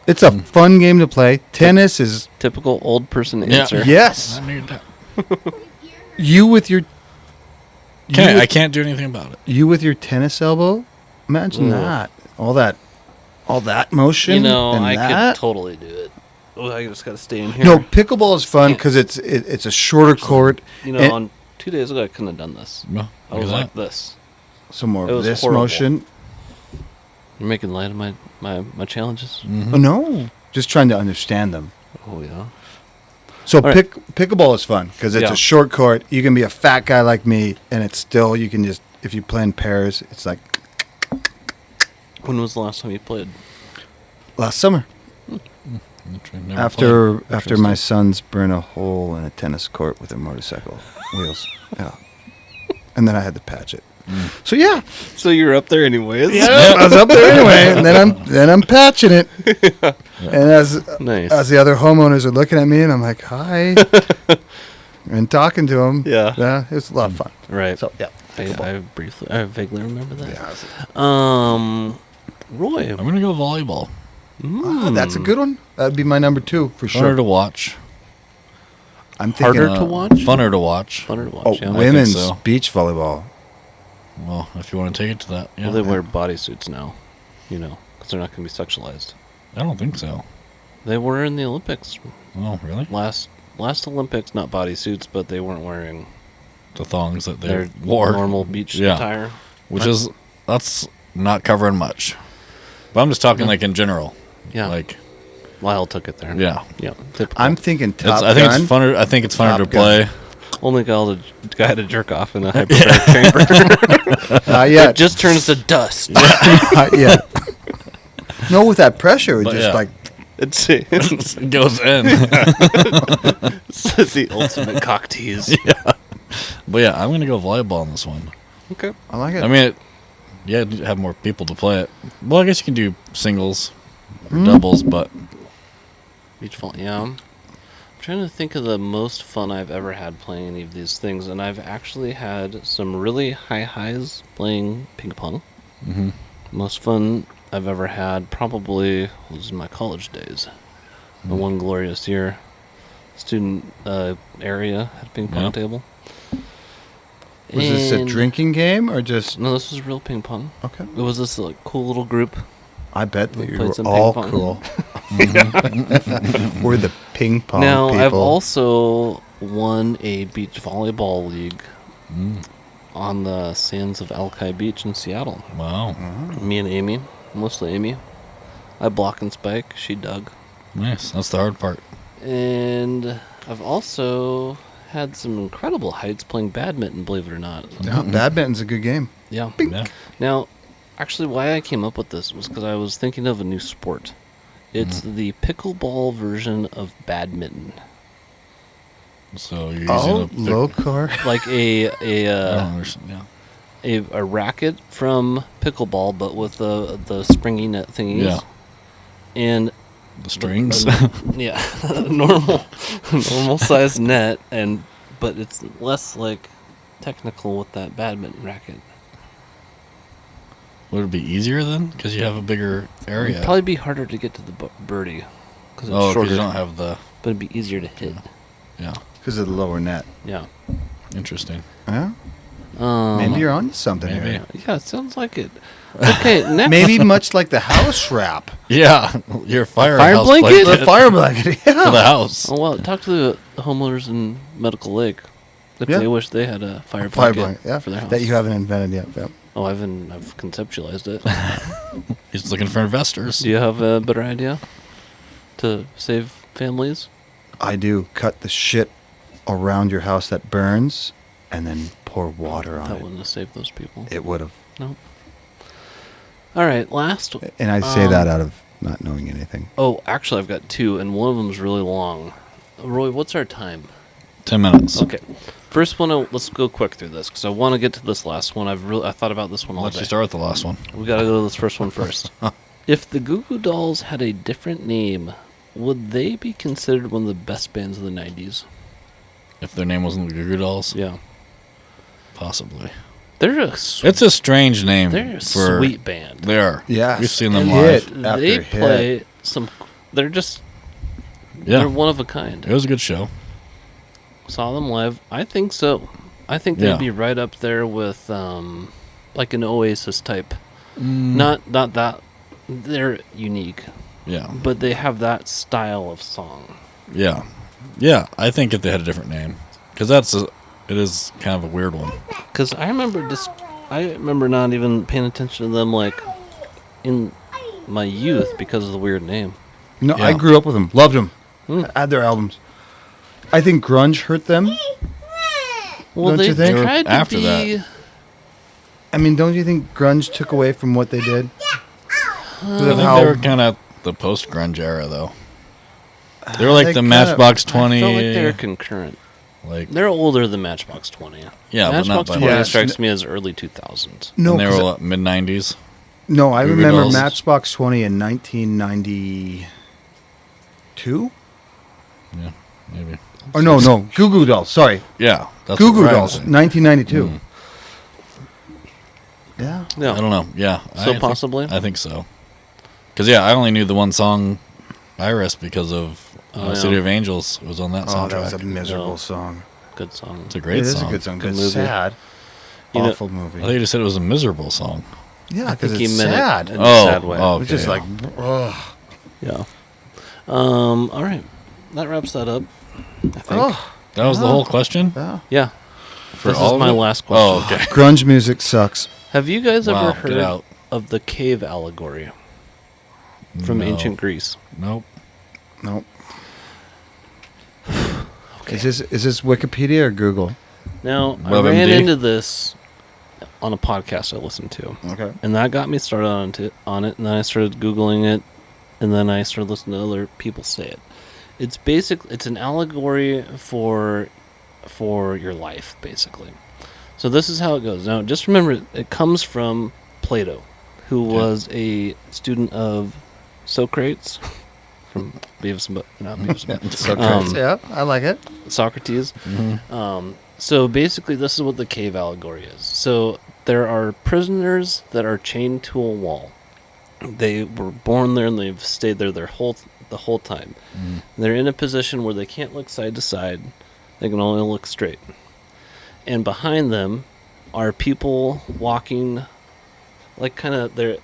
It's a fun game to play. Tennis is Typical old person Yeah. answer. yes. I made that. You with your Okay, you I with, can't do anything about it. you with your tennis elbow. Imagine Ugh. that. All that motion. and I that. could totally do it. Oh, I just got to stay in here. No, pickleball is fun Can't- because it's a shorter court. and On 2 days ago, I couldn't have done this. Well, I look was at like that. this. some more it of was this horrible. motion. You're making light of my challenges. Mm-hmm. Oh, no, just trying to understand them. Oh, yeah. So right. pickleball is fun because it's Yeah. a short court. You can be a fat guy like me, and it's still you can just if you play in pairs, it's like When was the last time you played? last summer. Never After my sons burn a hole in a tennis court with their motorcycle wheels. Yeah. And then I had to patch it. So yeah. So you're up there anyways? Yeah, I was up there anyway, and then I'm patching it. And as the other homeowners are looking at me, and I'm like, "Hi," and talking to them. Yeah, it was a lot of fun. Right. So yeah, I vaguely remember that. Yeah. Roy, I'm gonna go volleyball. That's a good one. That'd be my number 2 for Funner sure. to watch. I'm thinking Harder to watch? Funner to watch. Funner to watch. Oh, Yeah. women's so. beach volleyball. Well, if you want to take it to that, yeah. Well, they wear bodysuits now, because they're not going to be sexualized. I don't think so. They were in the Olympics. Oh, really? Last Olympics, not bodysuits, but they weren't wearing The thongs that they their wore, normal beach Yeah. attire. that's not covering much. But I'm just talking like in general. Yeah. Like, Lyle took it there. yeah. Yeah. Typical. I'm thinking Top I think Gun. it's funner. I think it's funner Top to Gun. play. Only guy to jerk off in a hyperbaric chamber. Not yet. It just turns to dust. Not yet. No, with that pressure, it But just yeah. like It's It goes in. the ultimate cock tease. But yeah, I'm gonna go volleyball on this one. Okay. I like it. I mean, you have more people to play it. Well, I guess you can do singles, or doubles, but Beach volley. Yeah. I'm trying to think of the most fun I've ever had playing any of these things, and I've actually had some really high highs playing ping pong. Mhm. Most fun I've ever had probably was in my college days. The one glorious year, student area had a ping pong Yeah. table. was this a And- drinking game or just No, this was real ping pong. okay? It was this cool little group. I bet We that you played were some all ping pong. cool. We're the ping pong Now, people. I've also won a beach volleyball league on the sands of Alki Beach in Seattle. wow, Me and Amy, mostly Amy. I block and spike. She dug. nice. That's the hard part. And I've also had some incredible heights playing badminton, believe it or not. Yeah, badminton's a good game. Yeah. Yeah. Now, actually, why I came up with this was because I was thinking of a new sport. It's the pickleball version of badminton. So you're Oh, using low core. Like I don't understand. Yeah. a racket from pickleball, but with the springy net thingies. Yeah. And The strings. yeah, normal size net, but it's less like technical with that badminton racket. Would it be easier then? Because you have a bigger area. It'd probably be harder to get to the birdie because it's Oh, shorter, because you don't have the. but it'd be easier to hit. Yeah. Because of the lower net. Yeah. Interesting. Yeah? Maybe you're on to something Maybe. here. Yeah, it sounds like it. Okay, next. Maybe much like the house wrap. Yeah. Your fire blanket? The fire blanket. for the Yeah. house. Oh well, talk to the homeowners in Medical Lake if Yeah. they wish they had a fire Fire blanket blanket, yeah. for their house. That you haven't invented yet. Yeah. Oh, I've conceptualized it. He's looking for investors. Do you have a better idea to save families? I do. Cut the shit around your house that burns and then pour water on That it. wouldn't have saved those people. It would have. No. All right, last. And I say that out of not knowing anything. Oh, actually, I've got two, and one of them is really long. Roy, what's our time? 10 minutes. Okay. First one, let's go quick through this because I want to get to this last one. I thought about this one all Let's day. just start with the last one. We got to go to this first one first. If the Goo Goo Dolls had a different name, would they be considered one of the best bands of the 90s? If their name wasn't the Goo Goo Dolls, Yeah. Possibly. They're a, It's a strange name. they're a for, sweet band. They are. Yes. We've seen them And live. hit after They hit. play some. They're just. Yeah. They're one of a kind. It was a good show. Saw them live. I think so. I think they'd Yeah. be right up there with like an Oasis type. Not that they're unique, Yeah. but they have that style of song. Yeah. Yeah. I think if they had a different name. Because it is kind of a weird one. Because I remember not even paying attention to them like in my youth because of the weird name. No, Yeah. I grew up with them. Loved them. Hmm. Had their albums. I think grunge hurt them. Well, Don't they you think? tried to After be. that. I mean, don't you think grunge took away from what they did? I think they were kind of the post-grunge era, though. They were like They the kinda- Matchbox I 20. felt like they're concurrent. like They're older than Matchbox 20. Yeah, but not Matchbox by 20 much. strikes me as early 2000s. No, and they 'cause were what, mid-90s. no, I Goo Goo remember Dolls. Matchbox 20 in 1992. Yeah, maybe. Oh no, Goo Goo Dolls. Sorry, Yeah, that's Goo what Goo Ryan Dolls, was saying. 1992. Yeah. Yeah. I don't know. Yeah. So possibly? I think so. Because, yeah, I only knew the one song, Iris, because of yeah. City of Angels. It was on that Oh, soundtrack. that was a miserable No. song. Good song. It's a It great is song. a good song. Good Good movie. sad. You know- Awful I movie. thought you just said it was a miserable song. Yeah, I because think he it's meant sad. it in a sad way. Oh, It's just okay, like, ugh. Yeah. All right. That wraps that up, I think. Ugh. That was the whole question? Yeah. Yeah. For This all is of my it? last question. Oh, okay. Grunge music sucks. Have you guys Wow, ever get heard out. of the Cave Allegory from No. ancient Greece? Nope. Nope. Is this Wikipedia or Google? Now, I WebMD? ran into this on a podcast I listened to, Okay. and that got me started on it, and then I started Googling it, and then I started listening to other people say it. It's an allegory for your life, basically. So this is how it goes. Now, just remember, it comes from Plato, who was a student of Socrates, from Beavis and not Beavis and Butthead. Socrates. Yeah, I like it. Socrates. So basically, this is what the cave allegory is. So there are prisoners that are chained to a wall. They were born there and they've stayed there the whole time. They're in a position where they can't look side to side. They can only look straight. And behind them are people walking, like they're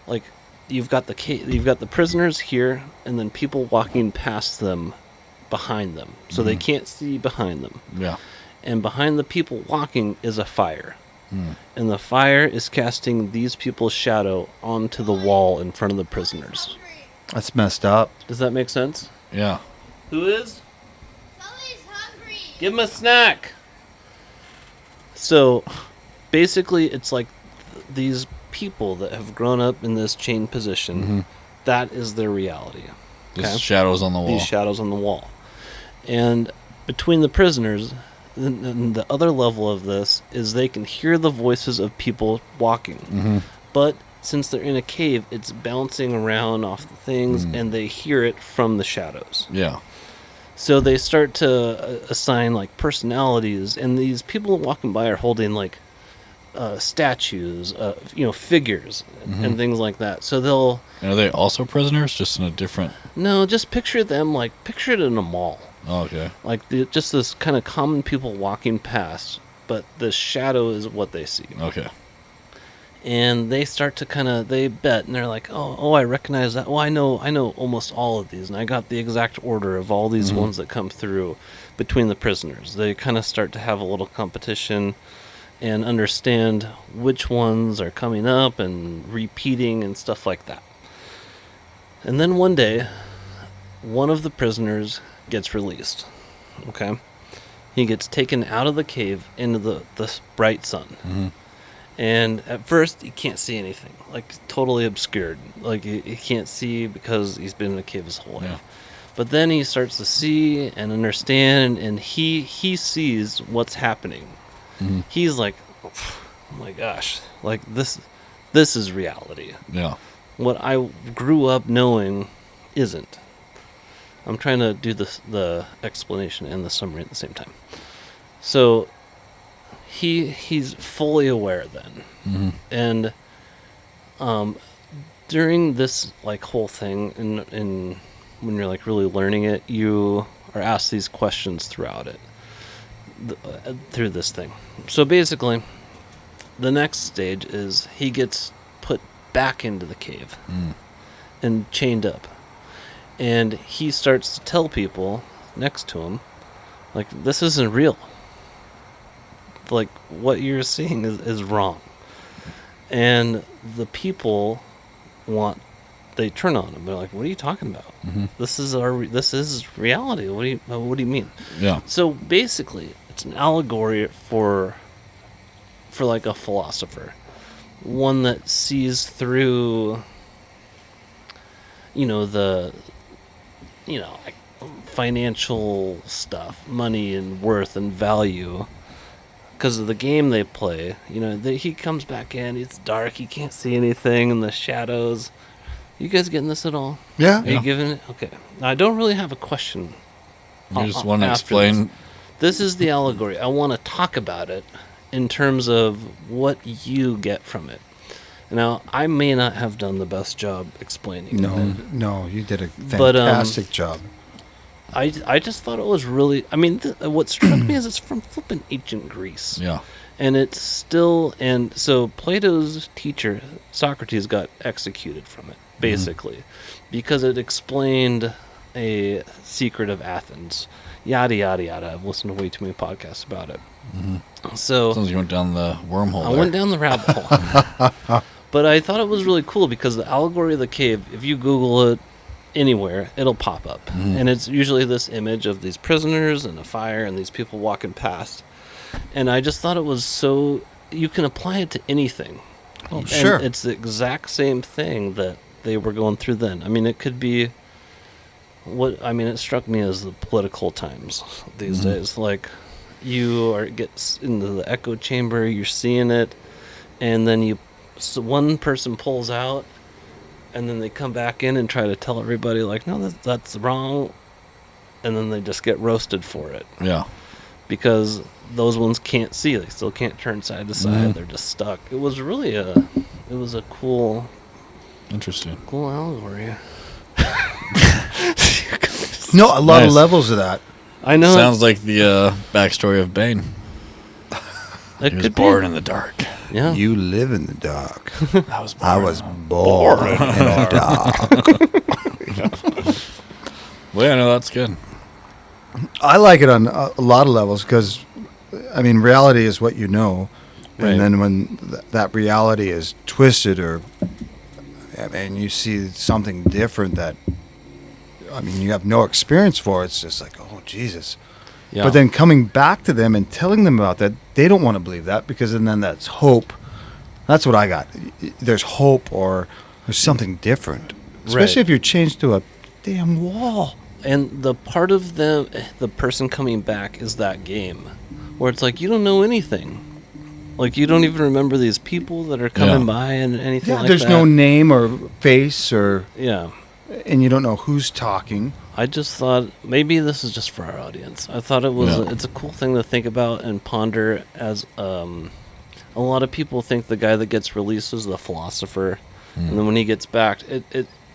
like you've got the prisoners here, and then people walking past them, behind them, so they can't see behind them. Yeah. And behind the people walking is a fire. And the fire is casting these people's shadow onto the wall in front of the prisoners. That's messed up. Does that make sense? Yeah. Who is? Sully's hungry. Give him a snack. So, basically, it's like these people that have grown up in this chained position, that is their reality. Just shadows on the wall. These shadows on the wall. And between the prisoners, the other level of this is they can hear the voices of people walking. But since they're in a cave, it's bouncing around off the things, and they hear it from the shadows. Yeah. So they start to assign like personalities, and these people walking by are holding like statues, figures, and things like that. So they'll And are they also prisoners, just in a different... just picture them picture it in a mall, Oh, okay. like just this kind of common people walking past, but the shadow is what they see. Okay. And they start to they bet, and they're like, oh, I recognize that. Well, I know almost all of these, and I got the exact order of all these ones that come through between the prisoners. They kind of start to have a little competition and understand which ones are coming up and repeating and stuff like that. And then one day, one of the prisoners gets released. Okay? He gets taken out of the cave into the bright sun. And at first, he can't see anything. Like, totally obscured. Like, he can't see because he's been in a cave his whole life. Yeah. But then he starts to see and understand, and he sees what's happening. He's like, oh my gosh, like, this is reality. Yeah. What I grew up knowing isn't. I'm trying to do the explanation and the summary at the same time. So... He's fully aware then, and during this like whole thing, and when you're like really learning it, you are asked these questions throughout it, through this thing. So basically, the next stage is he gets put back into the cave and chained up, and he starts to tell people next to him, like, this isn't real. Like, what you're seeing is wrong. And the people they turn on him. They're like, what are you talking about? This is reality. What do you mean? Yeah. So basically, it's an allegory for like a philosopher. one that sees through, the, like financial stuff, money and worth and value. Because of the game they play, he comes back in, it's dark, he can't see anything in the shadows. You guys getting this at all? Yeah. Are you giving it? Okay. Now, I don't really have a question. You just want to after explain. This is the allegory. I want to talk about it in terms of what you get from it. Now, I may not have done the best job explaining it. No, you did a fantastic job. I just thought it was really... I mean, what struck me is it's from flipping ancient Greece. Yeah. And it's still... And so Plato's teacher, Socrates, got executed from it, basically, because it explained a secret of Athens. Yada, yada, yada. I've listened to way too many podcasts about it. So... Sounds like you went down the wormhole I went down the rabbit hole. But I thought it was really cool because the allegory of the cave, if you Google it anywhere, it'll pop up. And it's usually this image of these prisoners and a fire and these people walking past. And I just thought it was so... You can apply it to anything. Oh, And sure. it's the exact same thing that they were going through then. I mean, it could be... it struck me as the political times these days. Like, get into the echo chamber, you're seeing it, and then so one person pulls out, and then they come back in and try to tell everybody, like, no, that's wrong, and then they just get roasted for it. Yeah. Because those ones can't see. They still can't turn side to side. They're just stuck. It was really a cool Interesting. allegory. No, a lot of Nice. levels of that. I know. Sounds like the backstory of Bane. It He was could born be. in the dark. Yeah. You live in the dark. I was born. I was born in the dark. Well, yeah, no, that's good. I like it on a lot of levels because, I mean, reality is what you know. Right. And then when that reality is twisted or, I mean, you see something different that, I mean, you have no experience for, it's just like, oh, Jesus. Yeah. But then coming back to them and telling them about that, they don't want to believe that because then that's hope. That's what I got. There's hope or there's something different. Especially Right. if you're changed to a damn wall. And the part of the person coming back is that game where it's like you don't know anything. Like you don't even remember these people that are coming by and anything like that. There's no name or face or... Yeah. And you don't know who's talking. I just thought maybe this is just for our audience. I thought it's a cool thing to think about and ponder as a lot of people think the guy that gets released is the philosopher. And then when he gets back,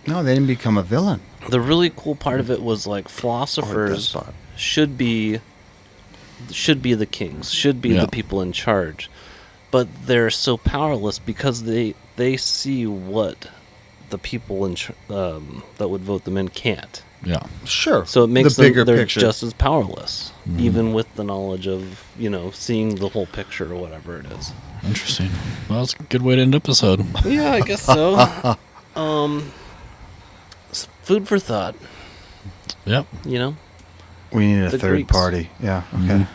No, they didn't become a villain. the really cool part of it was like philosophers despot. should be the kings, should be the people in charge, but they're so powerless because they see what the people that would vote them in can't. Yeah. Sure. So it makes the bigger them they're picture. just as powerless, even with the knowledge of seeing the whole picture or whatever it is. Interesting. Well, that's a good way to end episode. Yeah, I guess so. Food for thought. Yep. We need a the third Greeks. party. Yeah. Okay.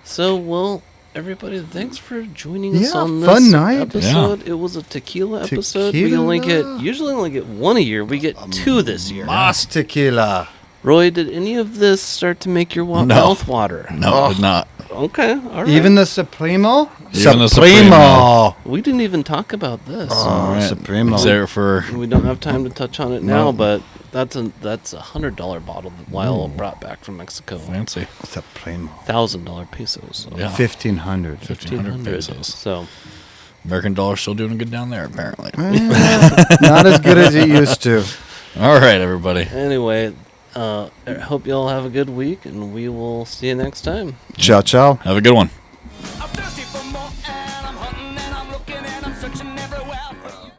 So, well, everybody, thanks for joining us Yeah, on this fun night. episode. It was a tequila episode. We Tequila. usually only get one a year. We get two this year. Mas tequila. Roy, did any of this start to make your No. mouth water? No, did not. Okay, all right. Even the Supremo? Even the Supremo. We didn't even talk about this. Oh, All right. Supremo. Is there for... We don't have time to touch on it now, but that's a $100 bottle that Lyle brought back from Mexico. Fancy. Supremo. $1,000 pesos. So Yeah. 1,500. 1,500 pesos. So American dollar's still doing good down there, apparently. Not as good as it used to. All right, everybody. anyway, I hope you all have a good week, and we will see you next time. Ciao, ciao. Have a good one. I'm thirsty for more and I'm hunting and I'm looking and I'm searching everywhere for you.